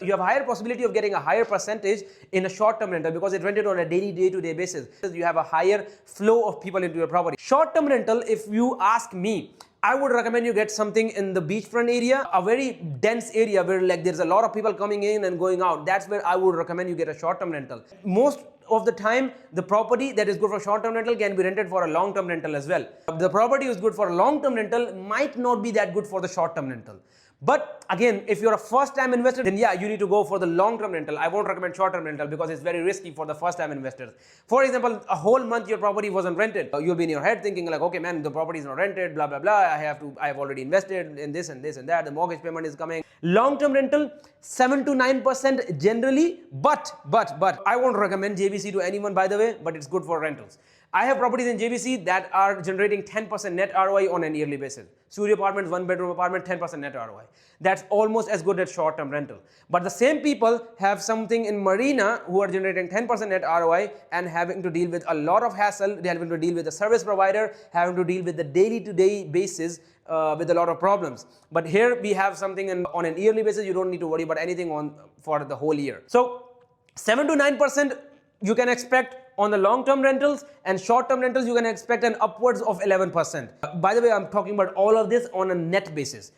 You have a higher possibility of getting a higher percentage in a short-term rental because it's rented on a daily, day-to-day basis. You have a higher flow of people into your property. Short-term rental, if you ask me, I would recommend you get something in the beachfront area, a very dense area where like there's a lot of people coming in and going out. That's where I would recommend you get a short-term rental. Most of the time, the property that is good for short-term rental can be rented for a long-term rental as well. The property is good for a long-term rental might not be that good for the short-term rental. But again, if you're a first-time investor, then yeah, you need to go for the long-term rental. I won't recommend short-term rental because it's very risky for the first-time investors. For example, a whole month your property wasn't rented. You'll be in your head thinking like, okay, man, the property is not rented, blah, blah, blah. I have already invested in this and this and that. The mortgage payment is coming. Long-term rental, 7 to 9% generally, but I won't recommend JVC to anyone, by the way, but it's good for rentals. I have properties in JVC that are generating 10% net ROI on an yearly basis. Studio apartments, 1-bedroom apartment, 10% net ROI. That's almost as good as short-term rental. But the same people have something in Marina who are generating 10% net ROI and having to deal with a lot of hassle. They're having to deal with the service provider, having to deal with the daily-to-day basis with a lot of problems. But here we have something on an yearly basis. You don't need to worry about anything for the whole year. So 7 to 9% you can expect on the long-term rentals, and short-term rentals you can expect an upwards of 11%. By the way, I'm talking about all of this on a net basis.